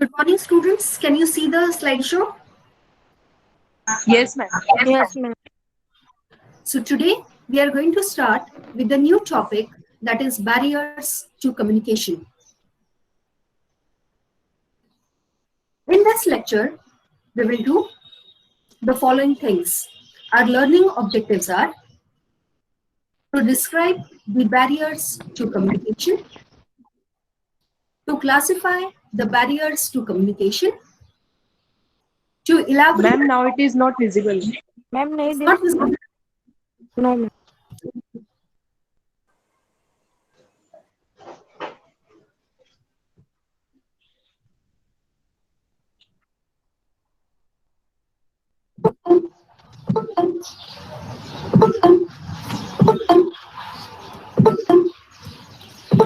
Good morning, students. Can you see the slideshow? Yes, ma'am. Yes, ma'am. So today we are going to start with the new topic, that is barriers to communication. In this lecture, we will do the following things. Our learning objectives are to describe the barriers to communication, to classify the barriers to communication, to elaborate. Ma'am, now it is not visible. Ma'am नहीं It's दिख not visible. No ma'am.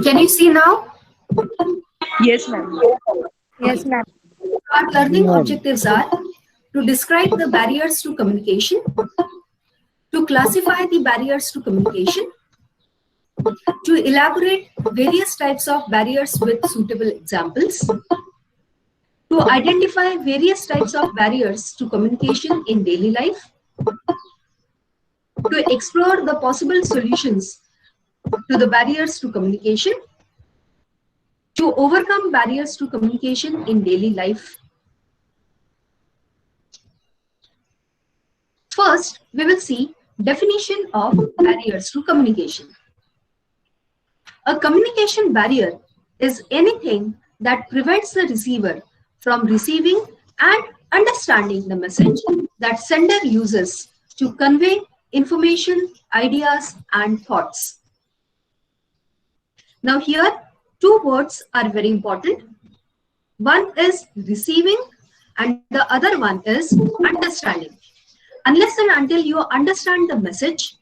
Can you see now? Yes, ma'am. Yes, ma'am. Our learning objectives are to describe the barriers to communication, to classify the barriers to communication, to elaborate various types of barriers with suitable examples, to identify various types of barriers to communication in daily life, to explore the possible solutions to the barriers to communication, to overcome barriers to communication in daily life. First, we will see definition of barriers to communication. A communication barrier is anything that prevents the receiver from receiving and understanding the message that sender uses to convey information, ideas, and thoughts. Now here, two words are very important. One is receiving and the other one is understanding. Unless and until you understand the message,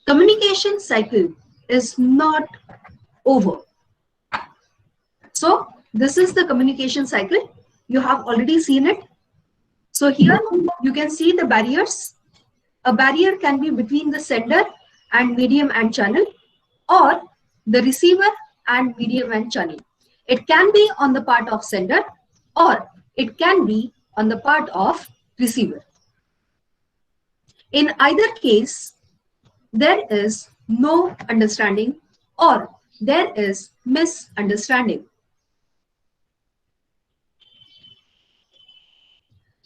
communication cycle is not over. So this is the communication cycle. You have already seen it. So here you can see the barriers. A barrier can be between the sender and medium and channel, or the receiver and medium and channel. It can be on the part of sender or it can be on the part of receiver. In either case, there is no understanding or there is misunderstanding.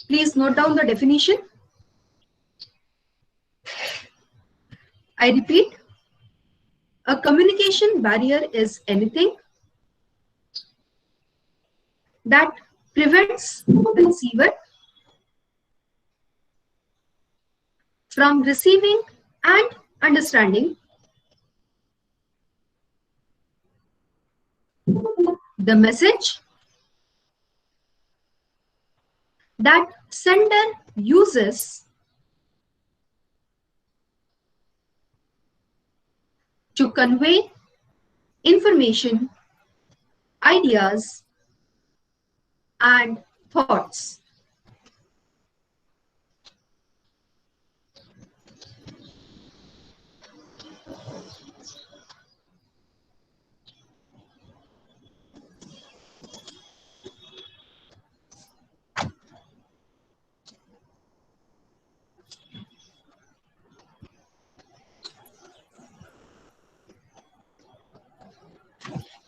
Please note down the definition. I repeat, a communication barrier is anything that prevents the receiver from receiving and understanding the message that sender uses to convey information, ideas, and thoughts.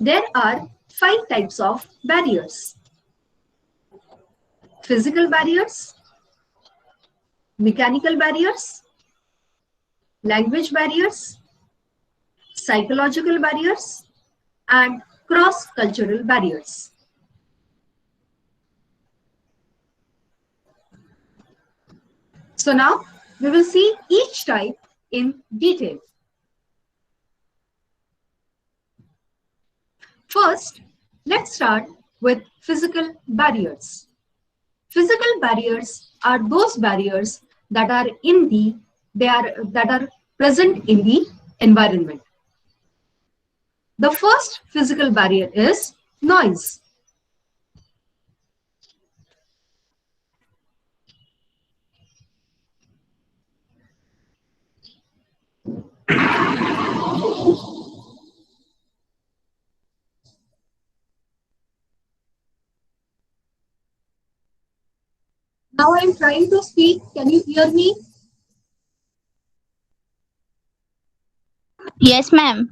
There are 5 types of barriers: physical barriers, mechanical barriers, language barriers, psychological barriers, and cross-cultural barriers. So now we will see each type in detail. First, let's start with physical barriers. Physical barriers are those barriers that are present in the environment. The first physical barrier is noise. Now I'm trying to speak. Can you hear me? Yes, ma'am.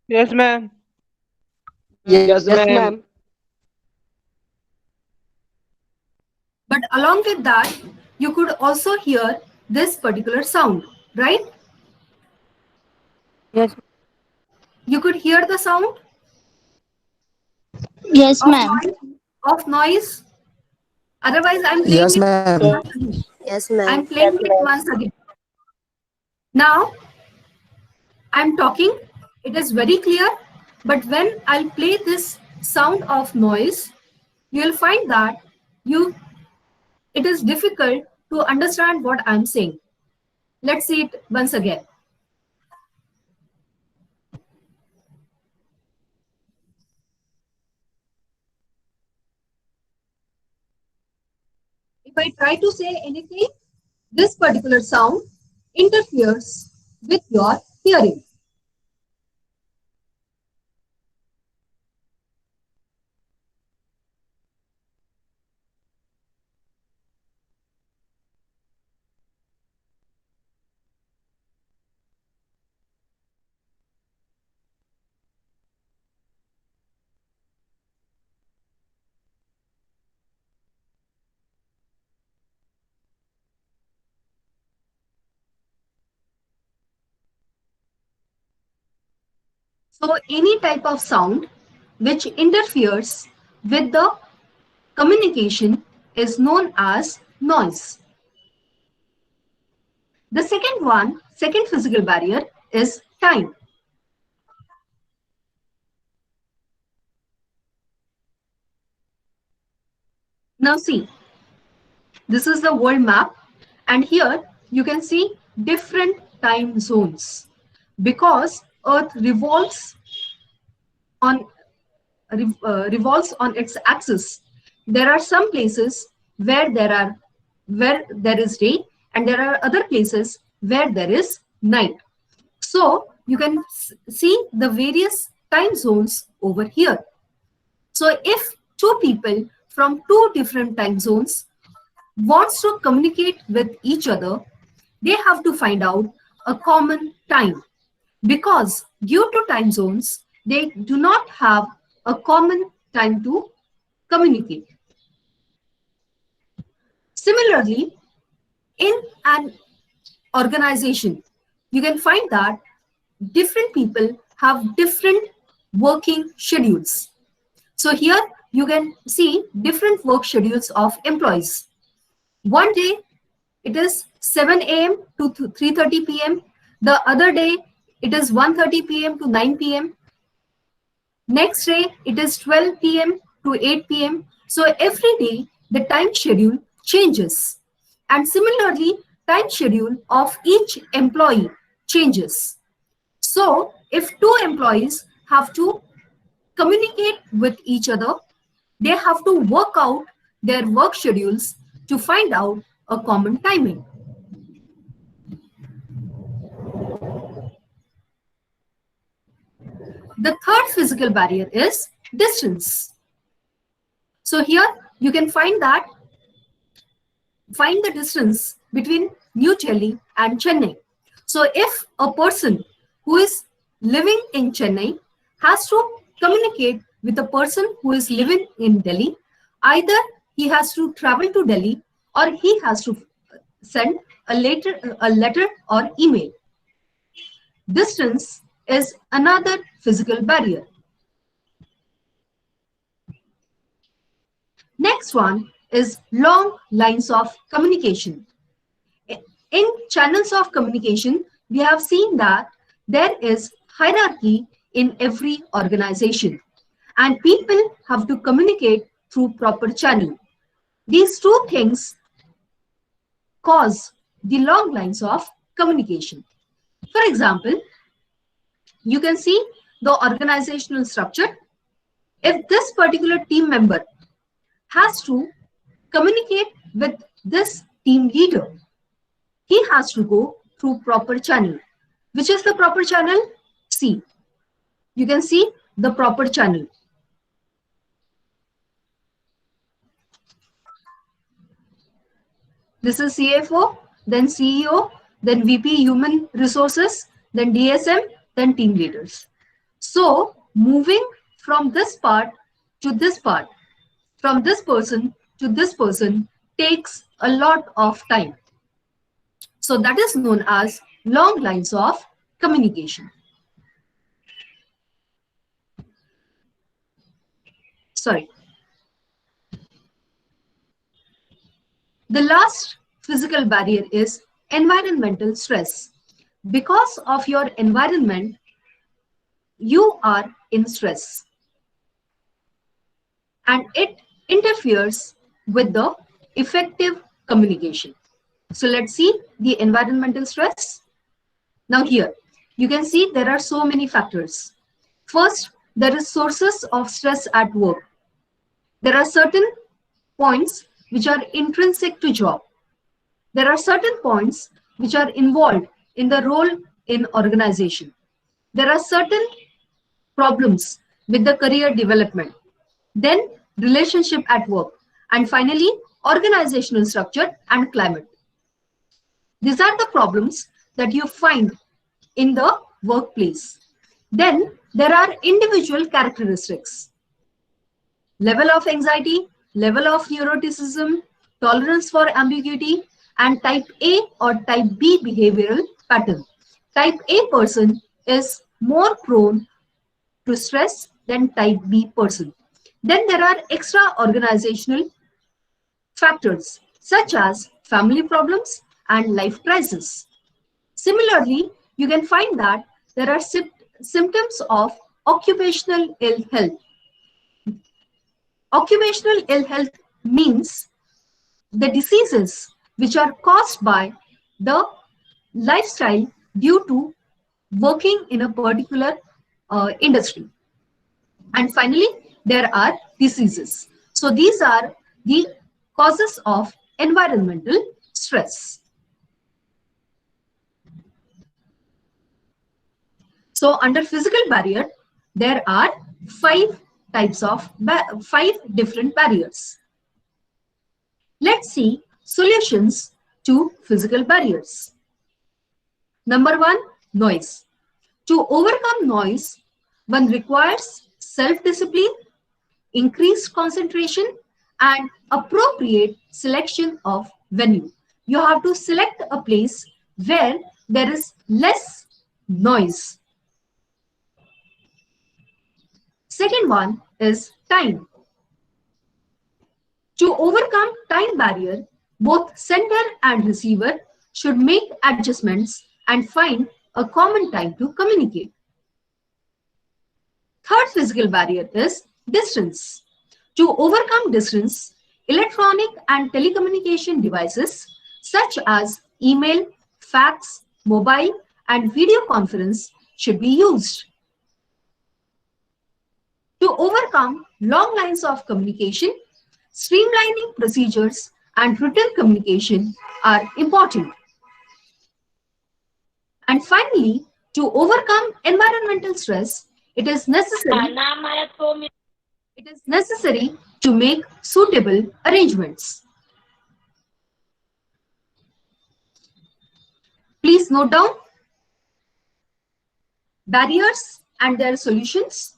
Yes, ma'am. Yes, ma'am. But along with that, you could also hear this particular sound, right? Yes. You could hear the sound Yes, of ma'am. noise. Of noise. Otherwise, I'm playing Yes, it ma'am. once again. Yes, ma'am. I'm playing it once again. Now I'm talking. It is very clear. But when I'll play this sound of noise, you'll find that it is difficult to understand what I'm saying. Let's see it once again. If I try to say anything, this particular sound interferes with your hearing. So any type of sound which interferes with the communication is known as noise. The second physical barrier is time. Now see, this is the world map, and here you can see different time zones because Earth on revolves on its axis. There are some places where there is day, and there are other places where there is night. So you can see the various time zones over here. So if two people from two different time zones wants to communicate with each other, they have to find out a common time, because due to time zones, they do not have a common time to communicate. Similarly, in an organization, you can find that different people have different working schedules. So here you can see different work schedules of employees. One day it is 7 a.m. to 3:30 p.m. The other day it is 1:30 p.m. to 9 p.m. Next day it is 12 p.m. to 8 p.m. So every day the time schedule changes. And similarly, time schedule of each employee changes. So if two employees have to communicate with each other, they have to work out their work schedules to find out a common timing. The third physical barrier is distance. So here you can find the distance between New Delhi and Chennai. So if a person who is living in Chennai has to communicate with a person who is living in Delhi, either he has to travel to Delhi or he has to send a letter or email. Distance is another physical barrier. Next one is long lines of communication. In channels of communication, we have seen that there is hierarchy in every organization, and people have to communicate through proper channel. These two things cause the long lines of communication. For example, you can see the organizational structure. If this particular team member has to communicate with this team leader, he has to go through proper channel. Which is the proper channel? See, you can see the proper channel. This is CFO, then CEO, then VP Human Resources, then DSM, then team leaders. So moving from this part to this part, from this person to this person takes a lot of time. So that is known as long lines of communication. Sorry. The last physical barrier is environmental stress. Because of your environment, you are in stress. And it interferes with the effective communication. So let's see the environmental stress. Now here, you can see there are so many factors. First, there is sources of stress at work. There are certain points which are intrinsic to job. There are certain points which are involved in the role in organization. There are certain problems with the career development. Then relationship at work. And finally, organizational structure and climate. These are the problems that you find in the workplace. Then there are individual characteristics. Level of anxiety, level of neuroticism, tolerance for ambiguity, and type A or type B behavioral pattern. Type A person is more prone to stress than type B person. Then there are extra organizational factors such as family problems and life crisis. Similarly, you can find that there are symptoms of occupational ill health. Occupational ill health means the diseases which are caused by the lifestyle due to working in a particular industry. And finally, there are diseases. So these are the causes of environmental stress. So under physical barrier, there are five different barriers. Let's see solutions to physical barriers. Number one, noise. To overcome noise, one requires self-discipline, increased concentration, and appropriate selection of venue. You have to select a place where there is less noise. Second one is time. To overcome time barrier, both sender and receiver should make adjustments and find a common time to communicate. Third physical barrier is distance. To overcome distance, electronic and telecommunication devices such as email, fax, mobile, and video conference should be used. To overcome long lines of communication, streamlining procedures and written communication are important. And finally, to overcome environmental stress, it is necessary to make suitable arrangements. Please note down barriers and their solutions.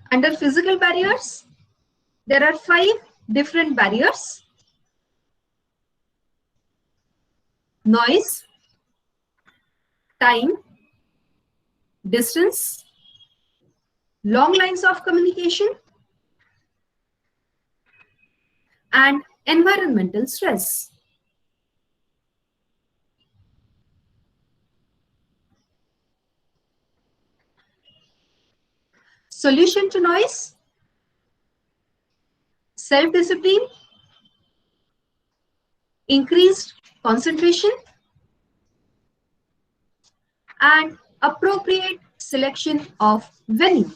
Under physical barriers, there are 5 different barriers. Noise, time, distance, long lines of communication, and environmental stress. Solution to noise: self-discipline, increased concentration, and appropriate selection of venue.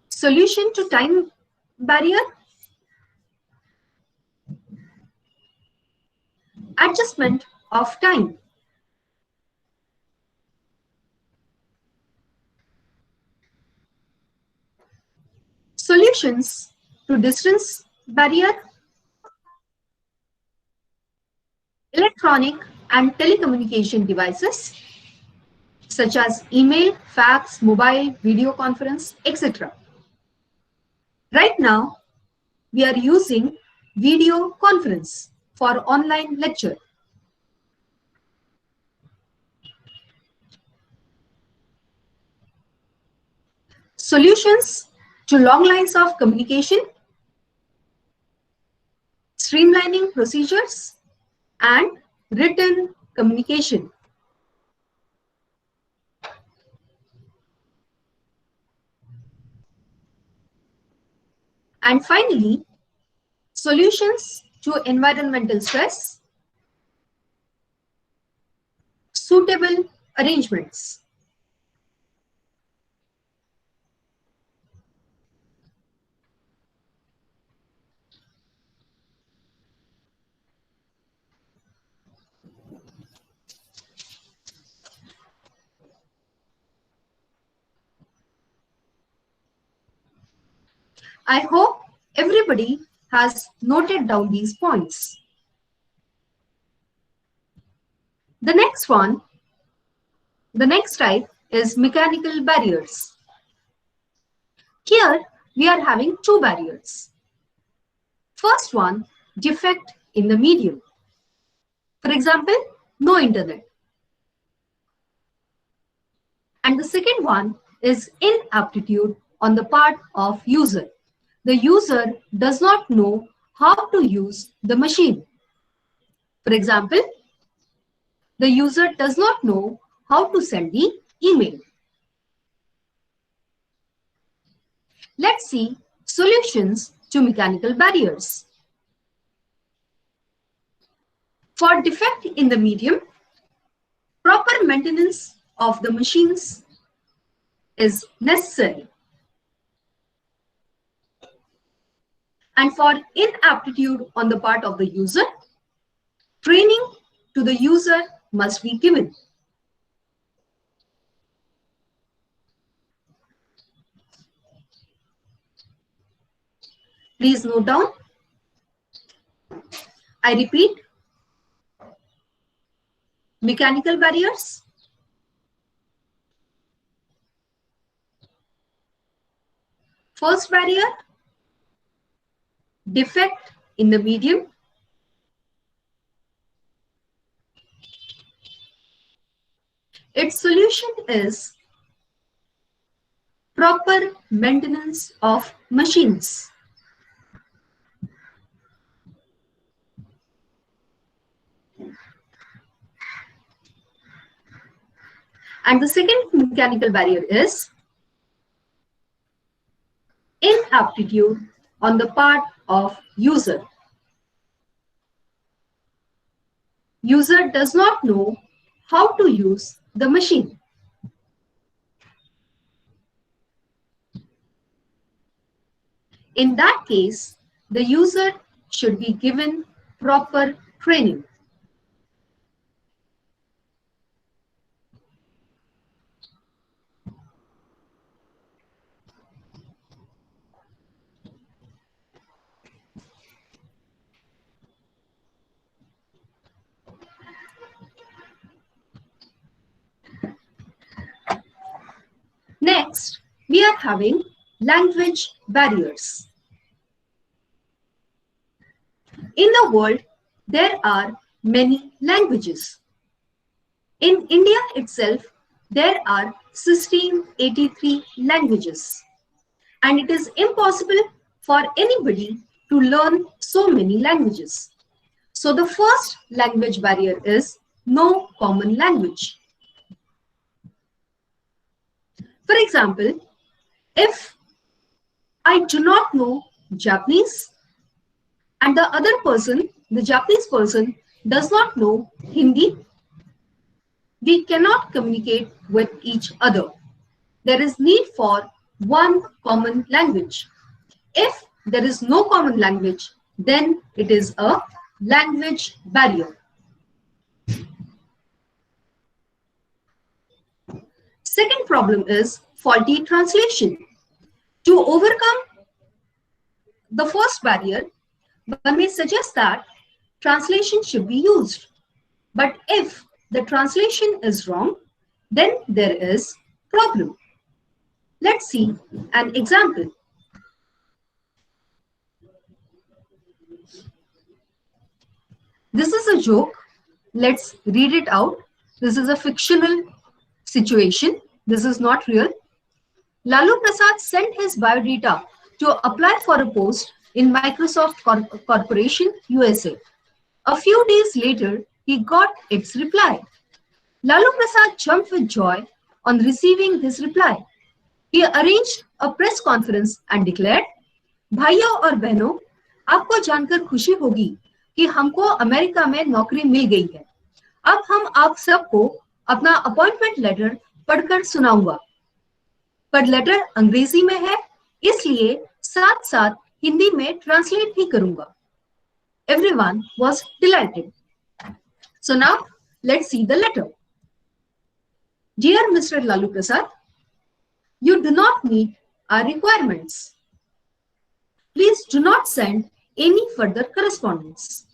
Solution to time barrier, adjustment of time. Solutions to distance barrier, electronic and telecommunication devices such as email, fax, mobile, video conference, etc. Right now, we are using video conference for online lecture. Solutions to long lines of communication, streamlining procedures, and written communication. And finally, solutions to environmental stress, suitable arrangements. I hope everybody has noted down these points. The next type is mechanical barriers. Here we are having two barriers. First one, defect in the medium. For example, no internet. And the second one is inaptitude on the part of user. The user does not know how to use the machine. For example, the user does not know how to send the email. Let's see solutions to mechanical barriers. For defect in the medium, proper maintenance of the machines is necessary. And for inaptitude on the part of the user, training to the user must be given. Please note down. I repeat, mechanical barriers, first barrier, defect in the medium. Its solution is proper maintenance of machines. And the second mechanical barrier is inaptitude on the part of user. User does not know how to use the machine. In that case, the user should be given proper training. Next, we are having language barriers. In the world, there are many languages. In India itself, there are 1683 languages. And it is impossible for anybody to learn so many languages. So the first language barrier is no common language. For example, if I do not know Japanese and the other person, the Japanese person, does not know Hindi, we cannot communicate with each other. There is need for one common language. If there is no common language, then it is a language barrier. Second problem is faulty translation. To overcome the first barrier, one may suggest that translation should be used. But if the translation is wrong, then there is problem. Let's see an example. This is a joke. Let's read it out. This is a fictional situation. This is not real. Lalu Prasad sent his biodata to apply for a post in Microsoft Corporation, USA. A few days later, he got its reply. Lalu Prasad jumped with joy on receiving this reply. He arranged a press conference and declared, भाइयों और बहनों, आपको जानकर खुशी होगी कि हमको America में नौकरी मिल गई है। अब हम आप सबको अपना अपॉइंटमेंट लेटर पढ़कर सुनाऊंगा। पर लेटर अंग्रेजी में है, इसलिए साथ साथ हिंदी में ट्रांसलेट भी करूंगा। Everyone was delighted. So now let's see the letter. Dear Mr. Lalu Prasad, you do not meet our requirements. Please do not send any further correspondence.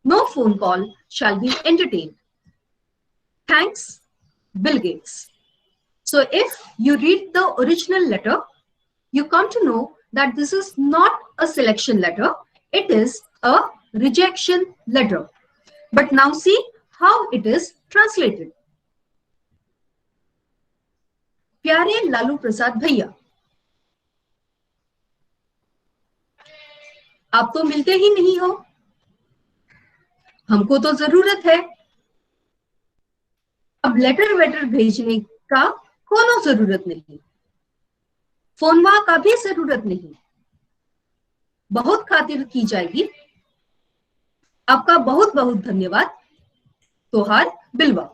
No phone call shall be entertained. Thanks, Bill Gates. So if you read the original letter, you come to know that this is not a selection letter, it is a rejection letter. But now see how it is translated. प्यारे लालू प्रसाद भैया, आप तो मिलते ही नहीं हो, हमको तो जरूरत है। अब लेटर वेटर भेजने का कोनो जरूरत नहीं, फोनवा का भी जरूरत नहीं, बहुत खातिर की जाएगी। आपका बहुत बहुत धन्यवाद, तोहार बिलवा।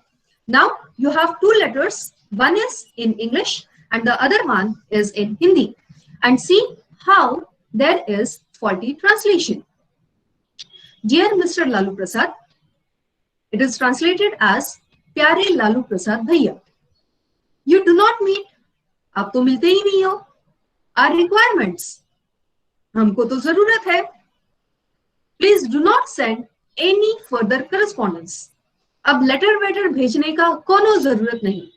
Now you have two letters, one is in English and the other one is in Hindi, and see how there is faulty translation. Dear Mr. Lalu Prasad, it is translated as प्यारे लालू प्रसाद भैया। You do not meet, आप तो मिलते ही नहीं हो, our requirements, हमको तो जरूरत है। Please do not send any further correspondence, अब लेटर वेटर भेजने का कोनो जरूरत नहीं।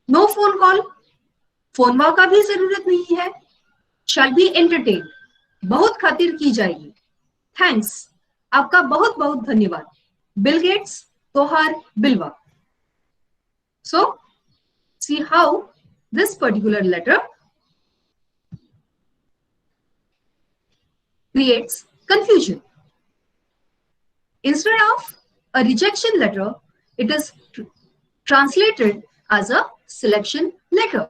No phone call, फोनवा का भी जरूरत नहीं है। Shall be entertained, बहुत खातिर की जाएगी। Thanks, आपका बहुत बहुत धन्यवाद। Bill Gates, तोहार बिलवा। So see how this particular letter creates confusion. Instead of a rejection letter, it is translated as a selection letter.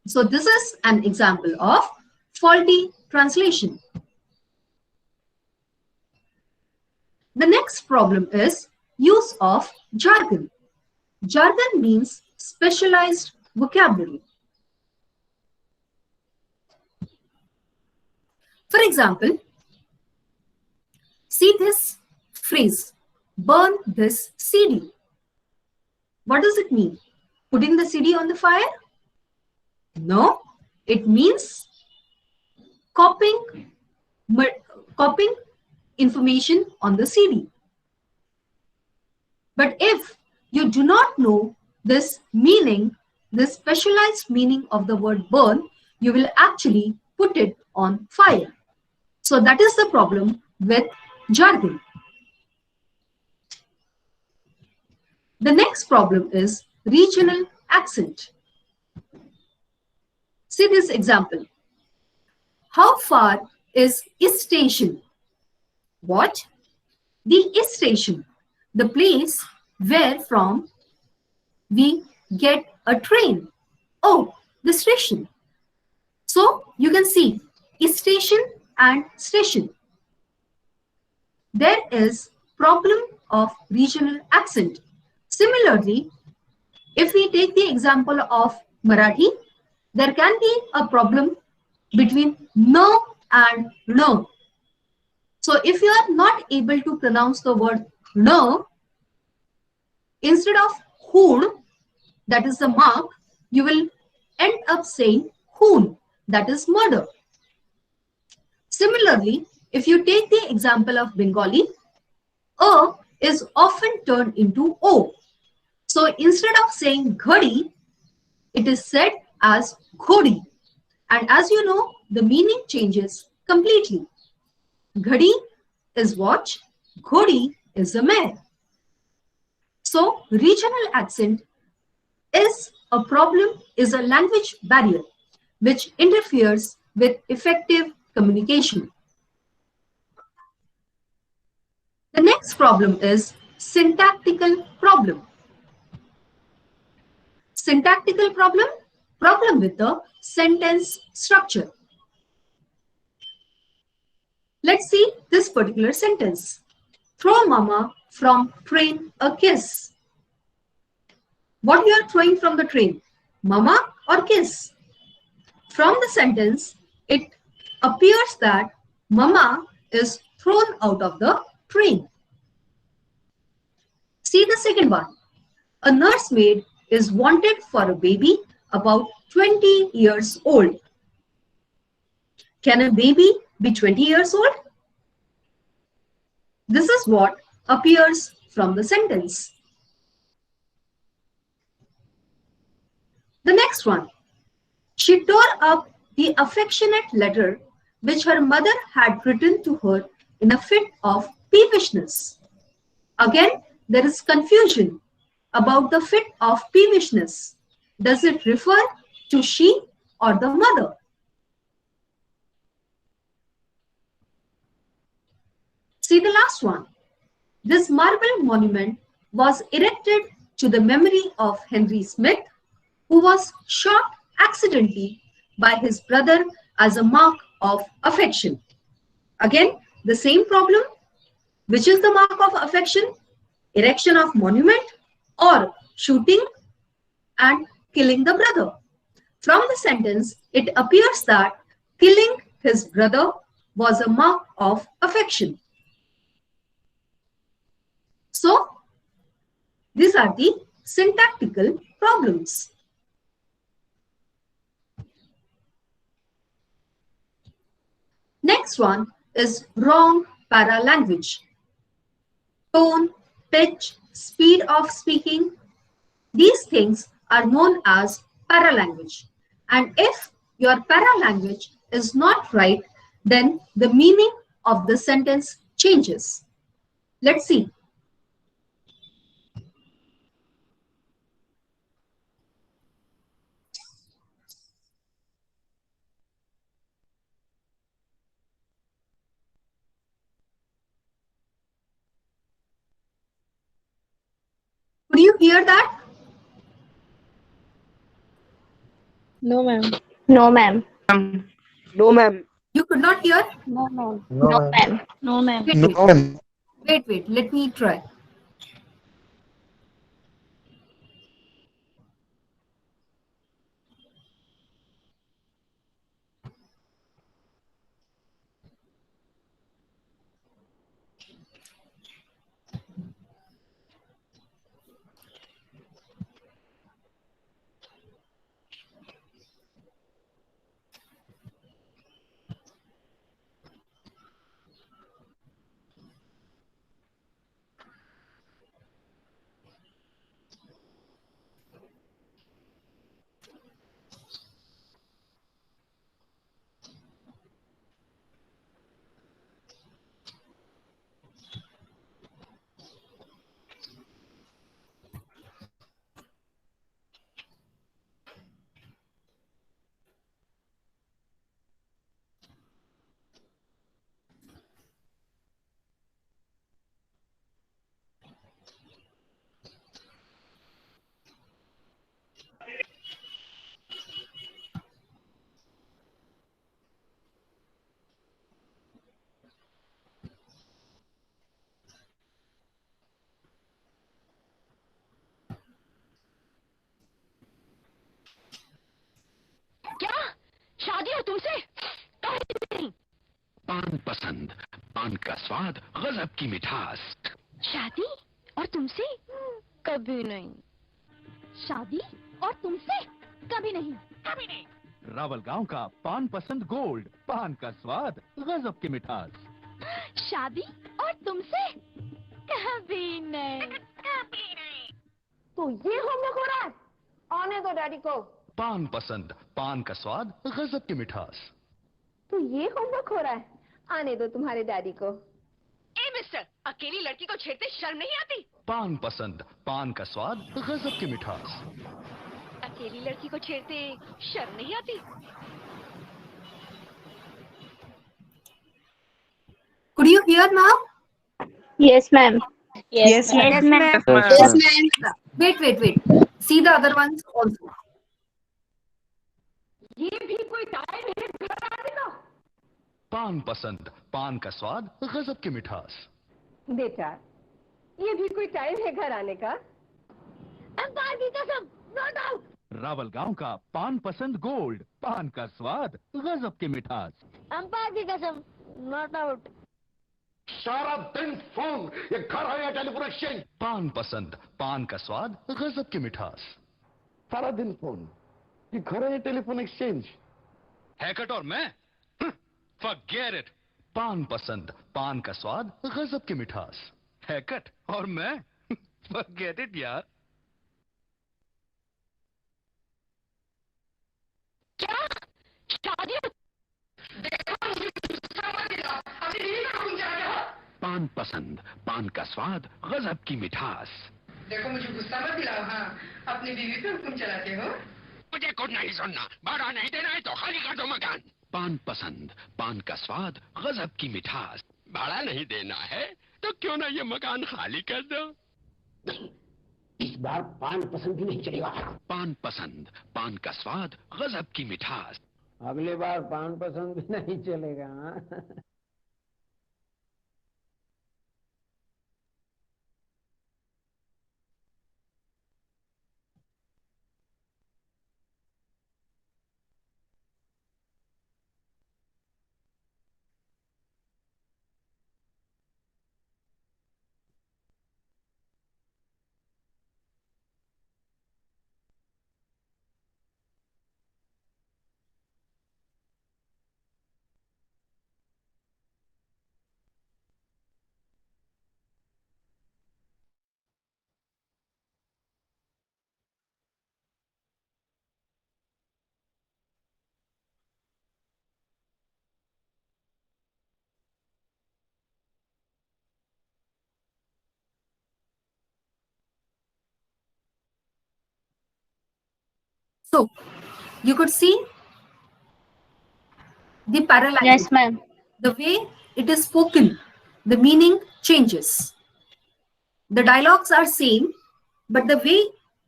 So this is an example of faulty translation. The next problem is use of jargon. Jargon means specialized vocabulary. For example, see this phrase, burn this CD. What does it mean? Putting the CD on the fire? No, it means copying information on the CD. But if you do not know this meaning, this specialized meaning of the word burn, you will actually put it on fire. So that is the problem with jargon. The next problem is regional accent. See this example. How far is station? What? The station, the place where from we get a train. Oh, the station. So you can see station and station. There is problem of regional accent. Similarly, if we take the example of Marathi, there can be a problem between no and no. So if you are not able to pronounce the word no, instead of hoon, that is the mark, you will end up saying hoon, that is murder. Similarly, if you take the example of Bengali, a is often turned into o. So instead of saying ghadi, it is said as ghodi. And as you know, the meaning changes completely. Ghadi is watch, ghodi is a mare. So regional accent is a problem, is a language barrier which interferes with effective communication. The next problem is syntactical problem. Syntactical problem, problem with the sentence structure. Let's see this particular sentence. Throw mama from train a kiss. What you are throwing from the train? Mama or kiss? From the sentence, it appears that mama is thrown out of the train. See the second one. A nursemaid is wanted for a baby about 20 years old. Can a baby be 20 years old? This is what appears from the sentence. The next one. She tore up the affectionate letter which her mother had written to her in a fit of peevishness. Again, there is confusion about the fit of peevishness. Does it refer to she or the mother? See the last one. This marble monument was erected to the memory of Henry Smith, who was shot accidentally by his brother as a mark of affection. Again, the same problem. Which is the mark of affection? Erection of monument or shooting and killing the brother? From the sentence, it appears that killing his brother was a mark of affection. So, these are the syntactical problems. Next one is wrong paralanguage. Tone, pitch, speed of speaking, these things are known as paralanguage. And if your paralanguage is not right, then the meaning of the sentence changes. Let's see. Could you hear that? No, ma'am. No, ma'am. No, ma'am. You could not hear? No, ma'am. No, ma'am. No, ma'am. Wait, No, wait, ma'am. wait, let me try. क्या शादी हो तुमसे पान पसंद, पान का स्वाद, गजब की मिठास। शादी और तुमसे कभी नहीं। शादी और तुमसे कभी नहीं। कभी नहीं। रावल गांव का पान पसंद गोल्ड, पान का स्वाद, गजब की मिठास। शादी और तुमसे कभी नहीं। कभी नहीं। तो ये होमवर्क हो रहा है, आने दो डैडी को। पान पसंद, पान का स्वाद, गजब की मिठास। तो ये होमवर्क हो रहा है, आने दो तुम्हारे डैडी को। ए मिस्टर, अकेली लड़की को छेड़ते शर्म नहीं आती? पान पसंद, पान का स्वाद, गजब की मिठास। अकेली लड़की को छेड़ते शर्म नहीं आती? Could you hear now? Yes, ma'am. Yes, ma'am. Yes, ma'am. Yes, ma'am. Wait. See the other ones also. ये भी कोई टाइम है घर आने का? पान पसंद, पान का स्वाद, गजब की मिठास। बेटा, ये भी कोई टाइम है घर आने का? अंपायर की कसम, नो डाउट। रावल गांव का पान पसंद गोल्ड, पान का स्वाद, गजब की मिठास। अंपायर की कसम, नॉट आउट। सारा दिन फोन, ये घर है या टेलीफोन एक्सचेंज। पान पसंद, पान का स्वाद, गजब की मिठास। सारा दिन फोन, ये घर है या टेलीफोन एक्सचेंज। हैकट और मैं, फॉरगेट इट। पान पसंद, पान का स्वाद, गजब की मिठास। हैकट और मैं, फॉरगेट इट यार। क्या? शादी? देखो मुझे गुस्सा मत दिलाओ, अपनी बीवी का खून चला गया हो। पान पसंद, पान का स्वाद, गजब की मिठास। देखो मुझे गुस्सा मत दिलाओ, हाँ, अपनी बीवी पे हुक्म चलाते हो। मुझे कुछ नहीं सुनना, भाड़ा नहीं देना है तो खाली कर दो मकान। पान पसंद, पान का स्वाद, गजब की मिठास। भाड़ा नहीं देना है तो क्यों ना ये मकान खाली कर दो। इस बार पान पसंद भी नहीं चलेगा। पान पसंद, पान का स्वाद, गजब की मिठास। अगले बार पान पसंद भी नहीं चलेगा। So you could see the parallel. Yes, ma'am. The way it is spoken, the meaning changes. The dialogues are same, but the way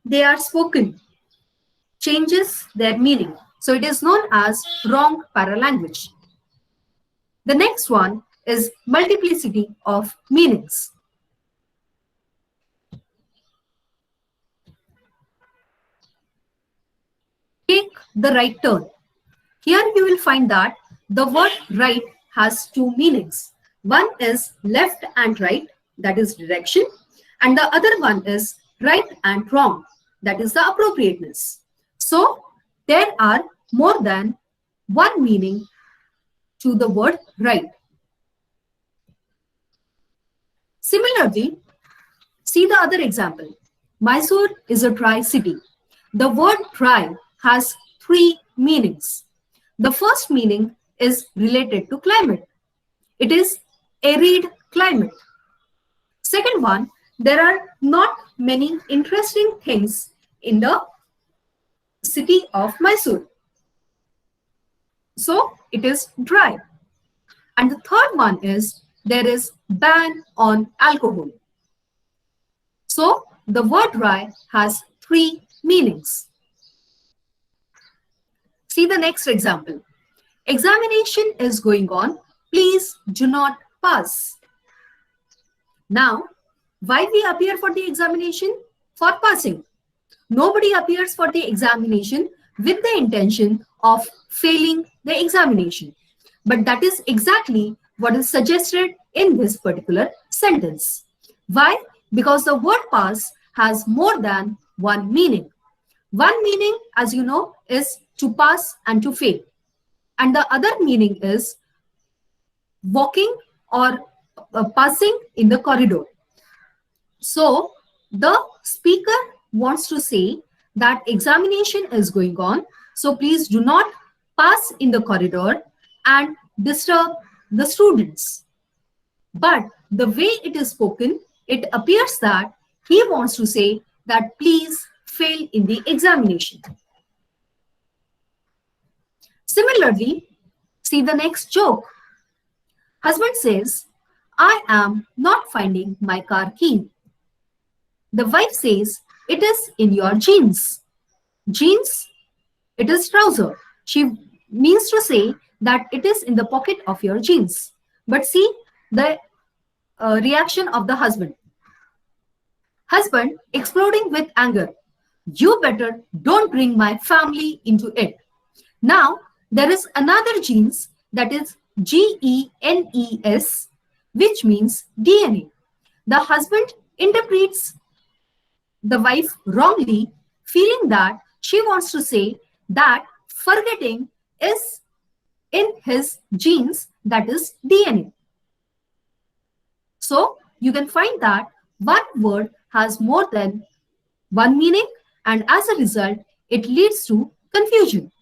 they are spoken changes their meaning. So it is known as wrong paralanguage. The next one is multiplicity of meanings. Take the right turn. Here you will find that the word right has two meanings. One is left and right, that is direction, and the other one is right and wrong, that is the appropriateness. So there are more than one meaning to the word right. Similarly, see the other example. Mysore is a dry city. The word dry has three meanings. The first meaning is related to climate. It is arid climate. Second one, there are not many interesting things in the city of Mysore. So it is dry. And the third one is there is ban on alcohol. So the word dry has three meanings. See the next example. Examination is going on. Please do not pass. Now, why we appear for the examination? For passing. Nobody appears for the examination with the intention of failing the examination. But that is exactly what is suggested in this particular sentence. Why? Because the word pass has more than one meaning. One meaning, as you know, is to pass and to fail. And the other meaning is walking or passing in the corridor. So the speaker wants to say that examination is going on. So please do not pass in the corridor and disturb the students. But the way it is spoken, it appears that he wants to say that please fail in the examination. Similarly, see the next joke. Husband says, I am not finding my car key. The wife says, it is in your jeans. Jeans, it is trouser. She means to say that it is in the pocket of your jeans. But see the reaction of the husband. Husband exploding with anger. You better don't bring my family into it. Now, there is another genes, that is GENES, which means DNA. The husband interprets the wife wrongly, feeling that she wants to say that forgetting is in his genes, that is DNA. So you can find that one word has more than one meaning, and as a result, it leads to confusion.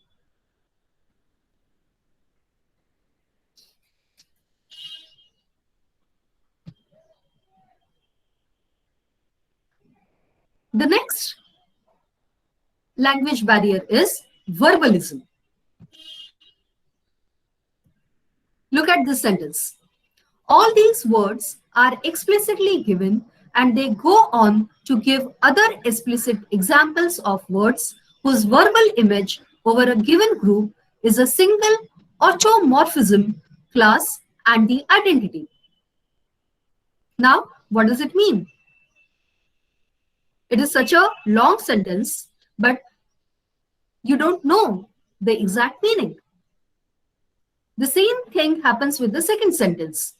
The next language barrier is verbalism. Look at this sentence. All these words are explicitly given and they go on to give other explicit examples of words whose verbal image over a given group is a single automorphism class and the identity. Now, what does it mean? It is such a long sentence, but you don't know the exact meaning. The same thing happens with the second sentence.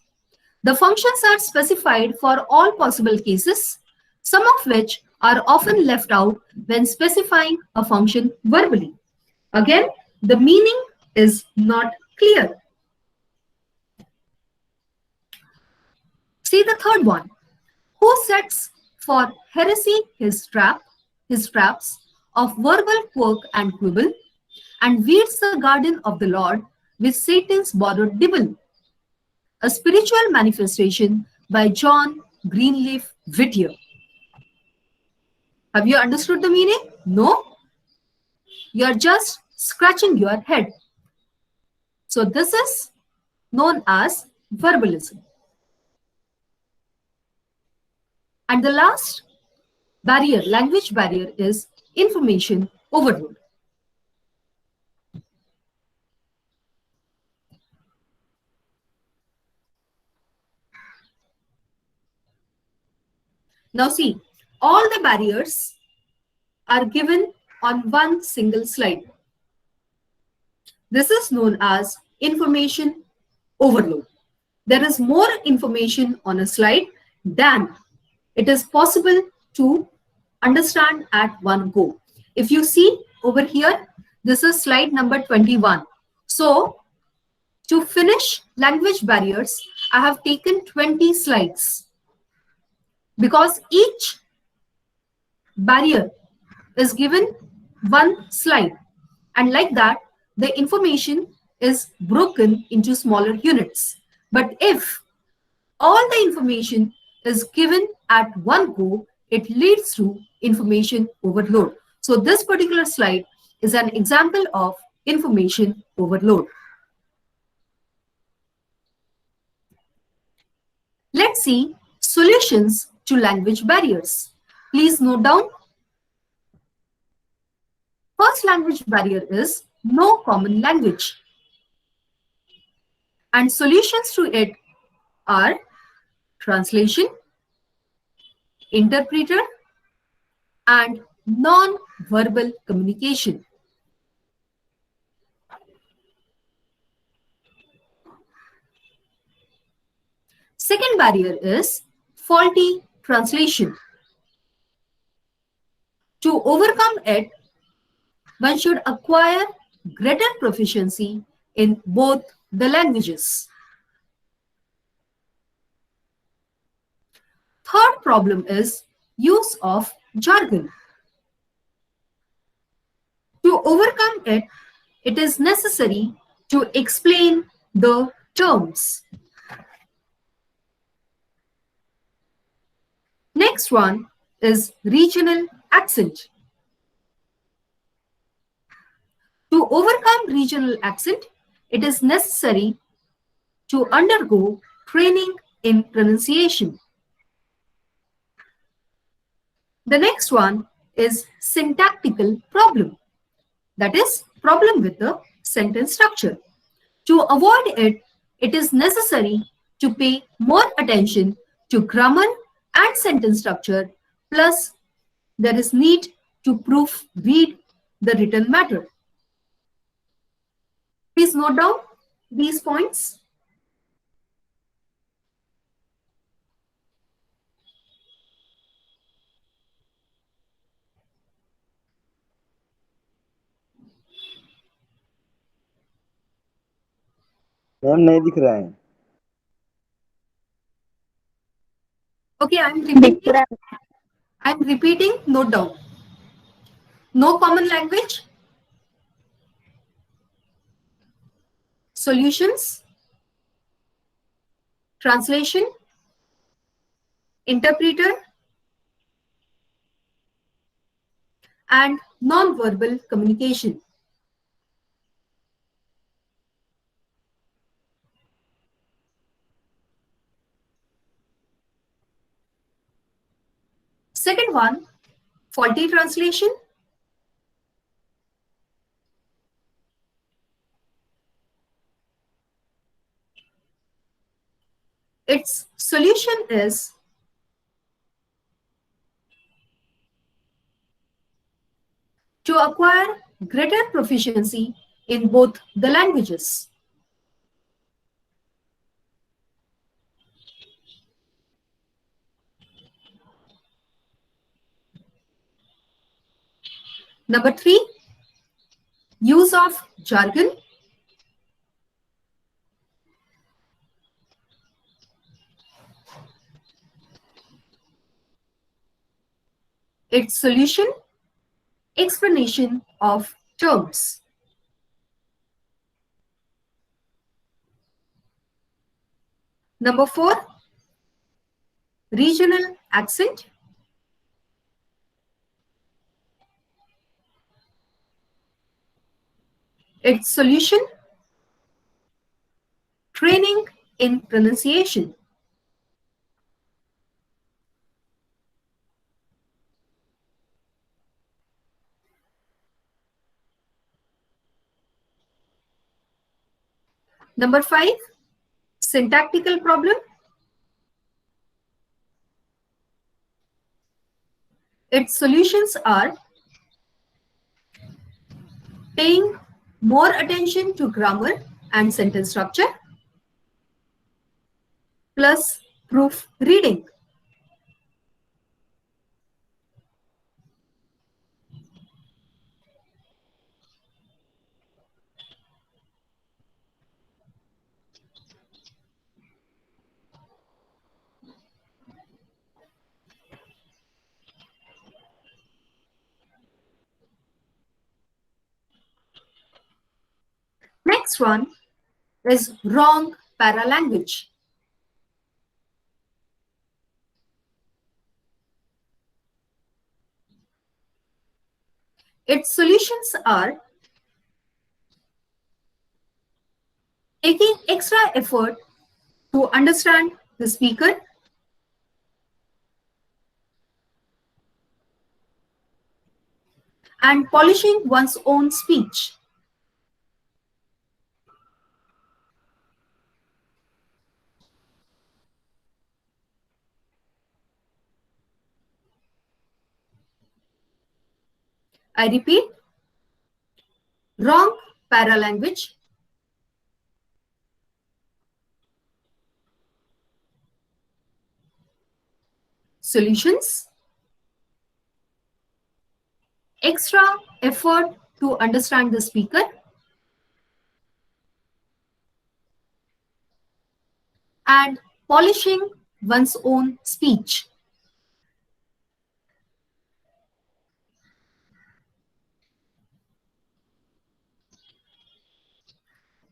The functions are specified for all possible cases, some of which are often left out when specifying a function verbally. Again, the meaning is not clear. See the third one. Who sets for heresy his traps of verbal quirk and quibble, and weeds the garden of the Lord with Satan's borrowed dibble? A spiritual manifestation by John Greenleaf Whittier. Have you understood the meaning? No? You are just scratching your head. So this is known as verbalism. And the last barrier, language barrier, is information overload. Now see, all the barriers are given on one single slide. This is known as information overload. There is more information on a slide than it is possible to understand at one go. If you see over here, this is slide number 21. So to finish language barriers, I have taken 20 slides because each barrier is given one slide, and like that the information is broken into smaller units. But if all the information is given at one go, it leads to information overload. So this particular slide is an example of information overload. Let's see solutions to language barriers. Please note down. First language barrier is no common language. And solutions to it are translation, interpreter, and non-verbal communication. Second barrier is faulty translation. To overcome it, one should acquire greater proficiency in both the languages. Third problem is use of jargon. To overcome it, it is necessary to explain the terms. Next one is regional accent. To overcome regional accent, it is necessary to undergo training in pronunciation. The next one is syntactical problem. That is, problem with the sentence structure. To avoid it, it is necessary to pay more attention to grammar and sentence structure, plus there is need to proofread the written matter. Please note down these points. Ma'am नहीं दिख रहा है. Okay, I'm repeating, note down. No common language. Solutions. Translation. Interpreter. And non-verbal communication. Second one, faulty translation. Its solution is to acquire greater proficiency in both the languages. Number 3, use of jargon. Its solution, explanation of terms. Number 4, regional accent. Its solution, training in pronunciation. Number 5, syntactical problem. Its solutions are paying more attention to grammar and sentence structure, plus proofreading. Next one is wrong paralanguage. Its solutions are taking extra effort to understand the speaker, and polishing one's own speech. I repeat, wrong paralanguage, solutions, extra effort to understand the speaker, and polishing one's own speech.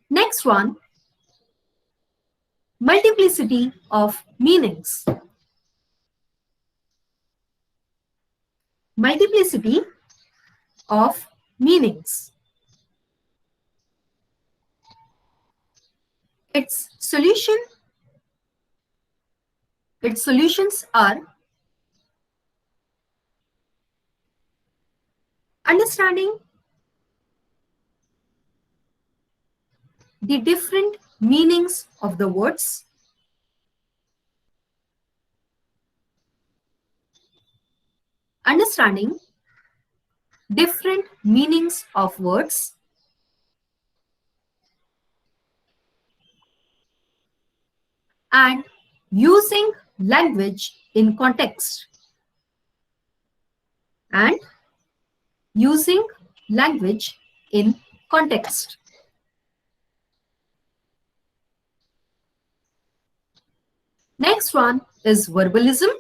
Next one, multiplicity of meanings. Multiplicity of meanings. Its solutions are understanding the different meanings of the words, understanding different meanings of words, and using language in context. And using language in context. Next one is verbalism.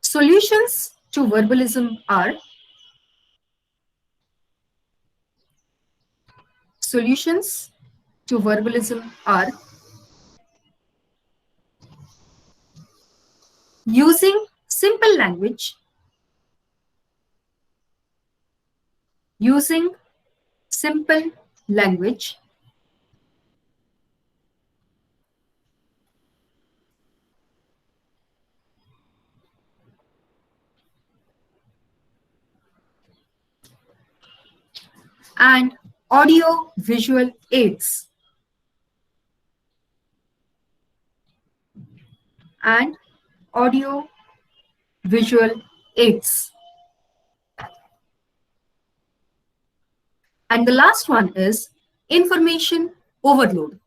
Solutions to verbalism are using simple language, and audio visual aids. And audio visual aids. And the last one is information overload.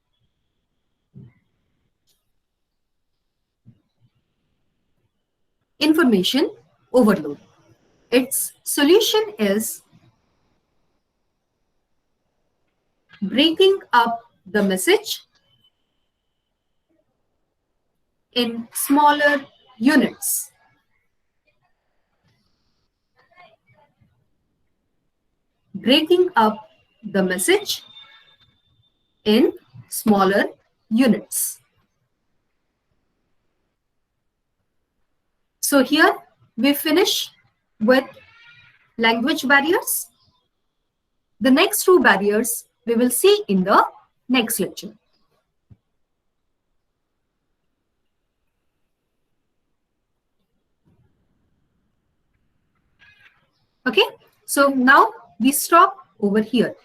Information overload. Its solution is breaking up the message in smaller units. Breaking up the message in smaller units. So here we finish with language barriers. The next two barriers we will see in the next lecture. Okay, so now we stop over here.